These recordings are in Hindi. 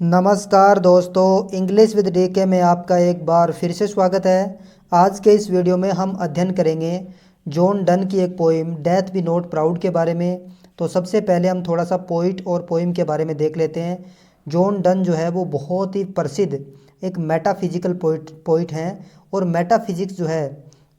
नमस्कार दोस्तों, इंग्लिश विद डीके में आपका एक बार फिर से स्वागत है। आज के इस वीडियो में हम अध्ययन करेंगे जॉन डन की एक poem death B not proud के बारे में। तो सबसे पहले हम थोड़ा सा पोइट और पोइम के बारे में देख लेते हैं। जॉन डन जो है वो बहुत ही प्रसिद्ध एक मेटाफिजिकल पोइट हैं और मेटाफिजिक्स जो है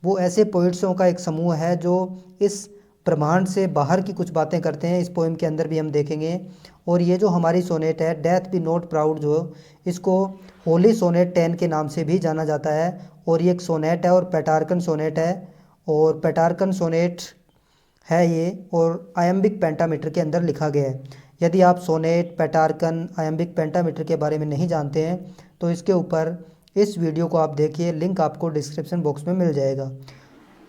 वो ऐसे पोइट्सों का एक समूह है जो इस ब्रह्मांड से बाहर की कुछ बातें करते हैं। इस पोइम के अंदर भी हम देखेंगे। और ये जो हमारी सोनेट है डेथ बी नॉट प्राउड, जो इसको होली सोनेट 10 के नाम से भी जाना जाता है। और ये एक सोनेट है और पेटार्कन सोनेट है और पेटार्कन सोनेट है ये, और आयम्बिक पेंटामीटर के अंदर लिखा गया है। यदि आप सोनेट, पेटार्कन, आयम्बिक पेंटामीटर के बारे में नहीं जानते हैं तो इसके ऊपर इस वीडियो को आप देखिए, लिंक आपको डिस्क्रिप्शन बॉक्स में मिल जाएगा।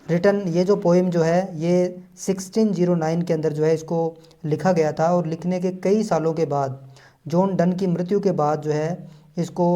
रिटर्न ये जो पोइम जो है ये 1609 के अंदर जो है इसको लिखा गया था और लिखने के कई सालों के बाद जॉन डन की मृत्यु के बाद जो है इसको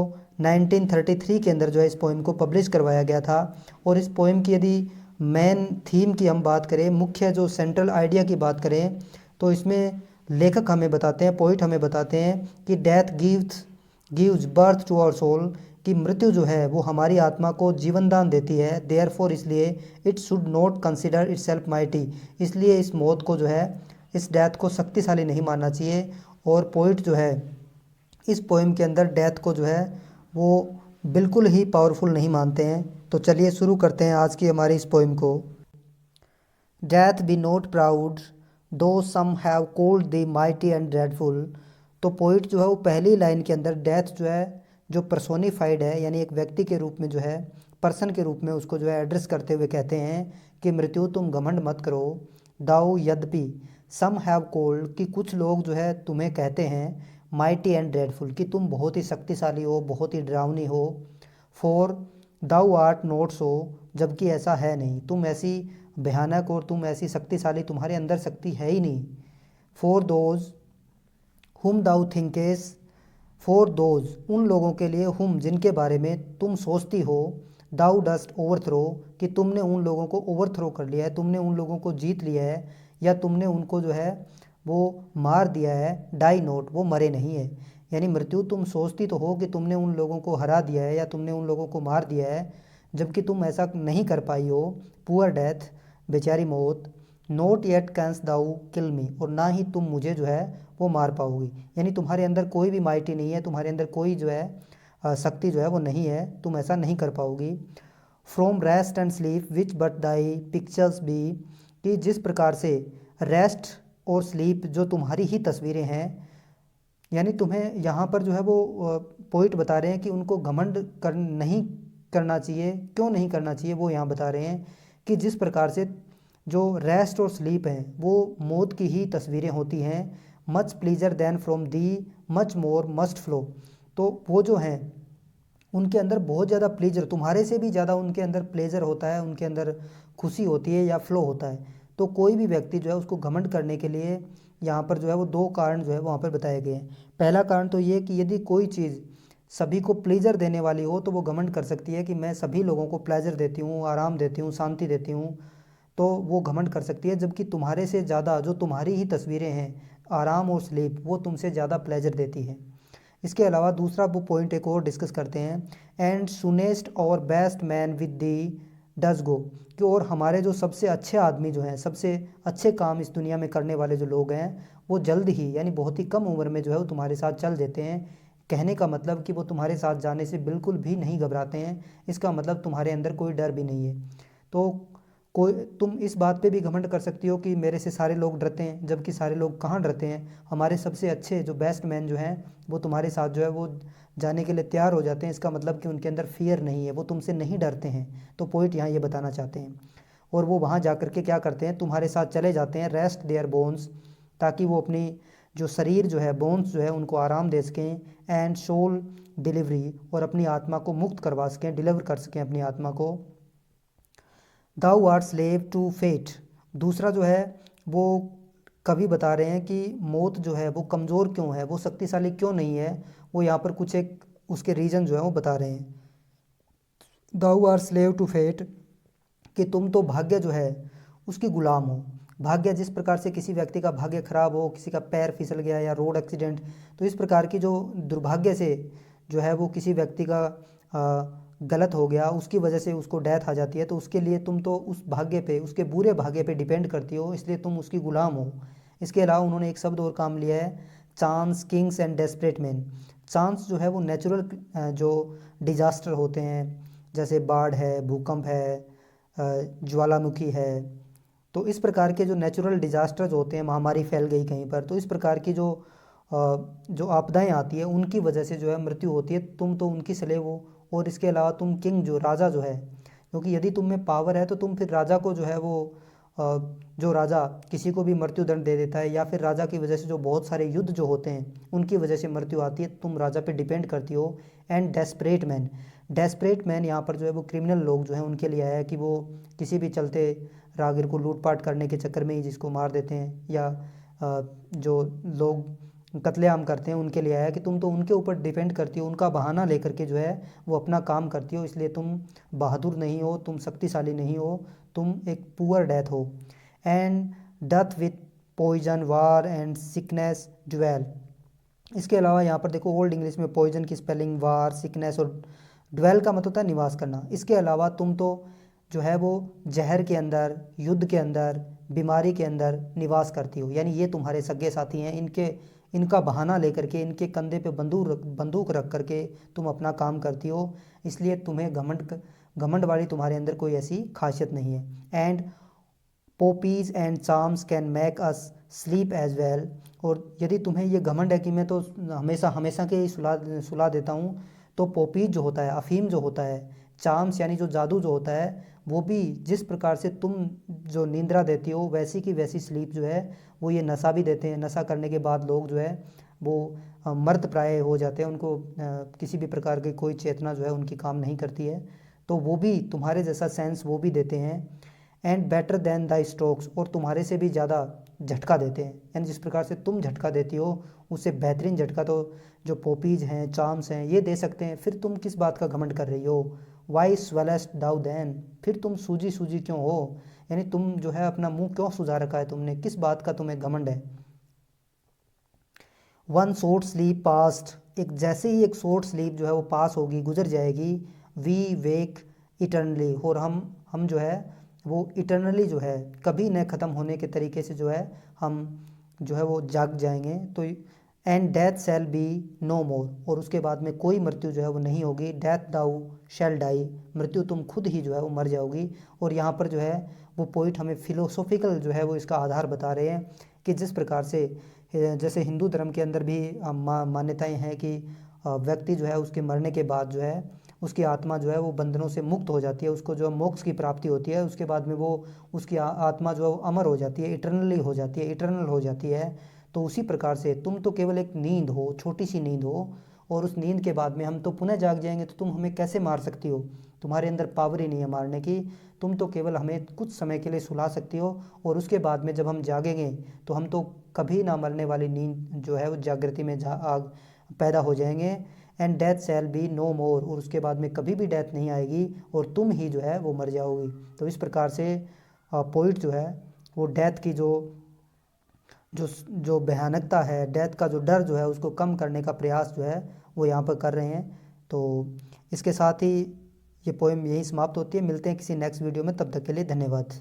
1933 के अंदर जो है इस पोइम को पब्लिश करवाया गया था। और इस पोइम की यदि मेन थीम की हम बात करें, मुख्य जो सेंट्रल आइडिया की बात करें, तो इसमें लेखक हमें बताते हैं, पोइट हमें बताते हैं कि death gives birth to our soul, कि मृत्यु जो है वो हमारी आत्मा को जीवन दान देती है। देयरफॉर इसलिए it should not consider itself mighty, इसलिए इस मौत को जो है, इस डेथ को शक्तिशाली नहीं मानना चाहिए। और पोइट जो है इस पोइम के अंदर डेथ को जो है वो बिल्कुल ही पावरफुल नहीं मानते हैं। तो चलिए शुरू करते हैं आज की हमारी इस पोइम को। Death B not proud though some have called the mighty and dreadful. तो पोइट जो है वो पहली लाइन के अंदर डेथ जो है, जो पर्सोनिफाइड है यानी एक व्यक्ति के रूप में जो है, पर्सन के रूप में उसको जो है एड्रेस करते हुए कहते हैं कि मृत्यु तुम घमंड मत करो। दाऊ यद्यपि, सम हैव कोल्ड, कि कुछ लोग जो है तुम्हें कहते हैं, माइटी एंड ड्रेडफुल, कि तुम बहुत ही शक्तिशाली हो, बहुत ही डरावनी हो। For Dau art not so, जबकि ऐसा है नहीं, तुम ऐसी भयानक और तुम ऐसी शक्तिशाली, तुम्हारे अंदर शक्ति है ही नहीं। फॉर दोज हुम दाऊ थिंकेस, फॉर दोज, उन लोगों के लिए, हुम, जिनके बारे में तुम सोचती हो, दाउ डस्ट ओवरथ्रो, कि तुमने उन लोगों को ओवरथ्रो कर लिया है, तुमने उन लोगों को जीत लिया है या तुमने उनको जो है वो मार दिया है। डाई नोट, वो मरे नहीं है। यानी मृत्यु तुम सोचती तो हो कि तुमने उन लोगों को हरा दिया है या तुमने उन लोगों को मार दिया है, जबकि तुम ऐसा नहीं कर पाई हो। पुअर डेथ, बेचारी मौत। नोट येट कैंस दाउ किल मी, और ना ही तुम मुझे जो है वो मार पाओगी। यानी तुम्हारे अंदर कोई भी माइटी नहीं है, तुम्हारे अंदर कोई जो है शक्ति जो है वो नहीं है, तुम ऐसा नहीं कर पाओगी। From rest and sleep which but thy pictures be, कि जिस प्रकार से रेस्ट और स्लीप जो तुम्हारी ही तस्वीरें हैं, यानी तुम्हें यहाँ पर जो है वो पोइट बता रहे हैं कि उनको घमंड नहीं करना चाहिए। क्यों नहीं करना चाहिए वो यहाँ बता रहे हैं कि जिस प्रकार से जो रेस्ट और स्लीप हैं वो मौत की ही तस्वीरें होती हैं। Much pleasure then from thee much more must flow, तो वो जो हैं उनके अंदर बहुत ज़्यादा प्लेजर, तुम्हारे से भी ज़्यादा उनके अंदर प्लेजर होता है, उनके अंदर खुशी होती है या फ्लो होता है। तो कोई भी व्यक्ति जो है उसको घमंड करने के लिए यहाँ पर जो है वो दो कारण जो है वहाँ पर बताए गए हैं। पहला कारण तो ये कि यदि कोई चीज़ सभी को प्लेजर देने वाली हो तो वो घमंड कर सकती है कि मैं सभी लोगों को प्लेजर देती हूँ, आराम देती हूँ, शांति देती हूँ, तो वो घमंड कर सकती है। जबकि तुम्हारे से ज़्यादा जो तुम्हारी ही तस्वीरें हैं, आराम और स्लीप, वो तुमसे ज़्यादा प्लेजर देती है। इसके अलावा दूसरा वो पॉइंट एक और डिस्कस करते हैं। एंड सुनेस्ट और best man with the does go, कि और हमारे जो सबसे अच्छे आदमी जो हैं, सबसे अच्छे काम इस दुनिया में करने वाले जो लोग हैं, वो जल्द ही यानी बहुत ही कम उम्र में जो है वो तुम्हारे साथ चल देते हैं। कहने का मतलब कि वो तुम्हारे साथ जाने से बिल्कुल भी नहीं घबराते हैं। इसका मतलब तुम्हारे अंदर कोई डर भी नहीं है। तो कोई, तुम इस बात पे भी घमंड कर सकती हो कि मेरे से सारे लोग डरते हैं, जबकि सारे लोग कहाँ डरते हैं। हमारे सबसे अच्छे जो बेस्ट मैन जो हैं वो तुम्हारे साथ जो है वो जाने के लिए तैयार हो जाते हैं। इसका मतलब कि उनके अंदर फियर नहीं है, वो तुमसे नहीं डरते हैं। तो पॉइंट यहाँ ये बताना चाहते हैं। और वो वहाँ जा कर के क्या करते हैं, तुम्हारे साथ चले जाते हैं, रेस्ट देयर बोन्स, ताकि वो अपनी जो शरीर जो है, बोन्स जो है, उनको आराम दे सकें। एंड सोल डिलीवरी, और अपनी आत्मा को मुक्त करवा सकें, डिलीवर कर सकें अपनी आत्मा को। Thou art slave to fate, दूसरा जो है वो कवि बता रहे हैं कि मौत जो है वो कमज़ोर क्यों है, वो शक्तिशाली क्यों नहीं है। वो यहाँ पर कुछ एक उसके रीज़न जो है वो बता रहे हैं। Thou art slave to fate, कि तुम तो भाग्य जो है उसकी ग़ुलाम हो। भाग्य, जिस प्रकार से किसी व्यक्ति का भाग्य खराब हो, किसी का पैर फिसल गया या रोड एक्सीडेंट, तो इस प्रकार की जो दुर्भाग्य से जो है वो किसी व्यक्ति का गलत हो गया, उसकी वजह से उसको डेथ आ जाती है, तो उसके लिए तुम तो उस भाग्य पे, उसके बुरे भाग्य पे डिपेंड करती हो, इसलिए तुम उसकी गुलाम हो। इसके अलावा उन्होंने एक शब्द और काम लिया है, chance Kings and desperate man. Chance जो है वो नेचुरल जो डिजास्टर होते हैं, जैसे बाढ़ है, भूकंप है, ज्वालामुखी है, तो इस प्रकार के जो नेचुरल डिजास्टर्स होते हैं, महामारी फैल गई कहीं पर, तो इस प्रकार की जो आपदाएं आती है उनकी वजह से जो है मृत्यु होती है, तुम तो उनकी स्लेव हो। और इसके अलावा तुम किंग, जो राजा जो है, क्योंकि यदि तुम में पावर है तो तुम फिर राजा को जो है वो जो राजा किसी को भी मृत्यु दंड दे देता है, या फिर राजा की वजह से जो बहुत सारे युद्ध जो होते हैं उनकी वजह से मृत्यु आती है, तुम राजा पे डिपेंड करती हो। And desperate man, desperate man यहाँ पर जो है वो क्रिमिनल लोग जो हैं उनके लिए आया है, कि वो किसी भी चलते राहगीर को लूटपाट करने के चक्कर में ही जिसको मार देते हैं, या जो लोग कत्लेआम करते हैं उनके लिए आया, कि तुम तो उनके ऊपर डिपेंड करती हो, उनका बहाना लेकर के जो है वो अपना काम करती हो, इसलिए तुम बहादुर नहीं हो, तुम शक्तिशाली नहीं हो, तुम एक पुअर डेथ हो। And death with poison, war and sickness, dwell. इसके अलावा यहाँ पर देखो, ओल्ड इंग्लिश में पॉइजन की स्पेलिंग वार, सिकनेस और ड्वेल का मतलब होता है निवास करना। इसके अलावा तुम तो जो है वो जहर के अंदर, युद्ध के अंदर, बीमारी के अंदर निवास करती हो, यानी ये तुम्हारे सगे साथी हैं, इनका बहाना लेकर के, इनके कंधे पे बंदूक रख करके तुम अपना काम करती हो, इसलिए तुम्हें घमंड वाली तुम्हारे अंदर कोई ऐसी खासियत नहीं है। And poppies and charms can make us sleep as well. और यदि तुम्हें ये घमंड है कि मैं तो हमेशा हमेशा के ही सुला देता हूँ, तो पोपीज जो होता है, अफीम जो होता है, चार्म्स यानी जो जादू जो होता है, वो भी जिस प्रकार से तुम जो निंद्रा देती हो वैसी की वैसी स्लीप जो है वो ये नशा भी देते हैं। नशा करने के बाद लोग जो है वो मर्द प्राय हो जाते हैं, उनको किसी भी प्रकार की कोई चेतना जो है उनकी काम नहीं करती है, तो वो भी तुम्हारे जैसा सेंस वो भी देते हैं। And better than the strokes, और तुम्हारे से भी ज़्यादा झटका देते हैं, यानी जिस प्रकार से तुम झटका देती हो उससे बेहतरीन झटका तो जो पोपीज हैं, चार्म्स हैं, ये दे सकते हैं। फिर तुम किस बात का घमंड कर रही हो? वाई स्वेलेस्ट दाउ देन, फिर तुम सूजी सूजी क्यों हो, यानी तुम जो है अपना मुंह क्यों सुझा रखा है तुमने, किस बात का तुम्हें घमंड है? वन शॉर्ट स्लीप पास्ट, एक जैसे ही एक शॉर्ट स्लीप जो है वो पास होगी, गुजर जाएगी, वी वेक इटर्नली, और हम जो है वो इटर्नली जो है कभी न ख़त्म होने के तरीके से जो है हम जो है वो जाग जाएंगे। तो and death shall be no more, और उसके बाद में कोई मृत्यु जो है वो नहीं होगी। डेथ दाउ शैल डाई, मृत्यु तुम खुद ही जो है वो मर जाओगी। और यहाँ पर जो है वो पॉइंट हमें फिलोसॉफिकल जो है वो इसका आधार बता रहे हैं, कि जिस प्रकार से जैसे हिंदू धर्म के अंदर भी मान्यताएं हैं कि व्यक्ति जो है उसके मरने के बाद जो है उसकी आत्मा जो है वो बंधनों से मुक्त हो जाती है, उसको जो मोक्ष की प्राप्ति होती है, उसके बाद में वो उसकी आत्मा जो है वो अमर हो जाती है, इटर्नली हो जाती है, इटर्नल हो जाती है। तो उसी प्रकार से तुम तो केवल एक नींद हो, छोटी सी नींद हो, और उस नींद के बाद में हम तो पुनः जाग जाएंगे, तो तुम हमें कैसे मार सकती हो? तुम्हारे अंदर पावर ही नहीं है मारने की, तुम तो केवल हमें कुछ समय के लिए सुला सकती हो, और उसके बाद में जब हम जागेंगे तो हम तो कभी ना मरने वाली नींद जो है वो जागृति में पैदा हो जाएंगे। And death shall be no more, और उसके बाद में कभी भी डेथ नहीं आएगी, और तुम ही जो है वो मर जाओगी। तो इस प्रकार से पोइट जो है वो डेथ की जो जो जो भयानकता है, डेथ का जो डर जो है उसको कम करने का प्रयास जो है वो यहाँ पर कर रहे हैं। तो इसके साथ ही ये पोएम यहीं समाप्त होती है। मिलते हैं किसी नेक्स्ट वीडियो में, तब तक के लिए धन्यवाद।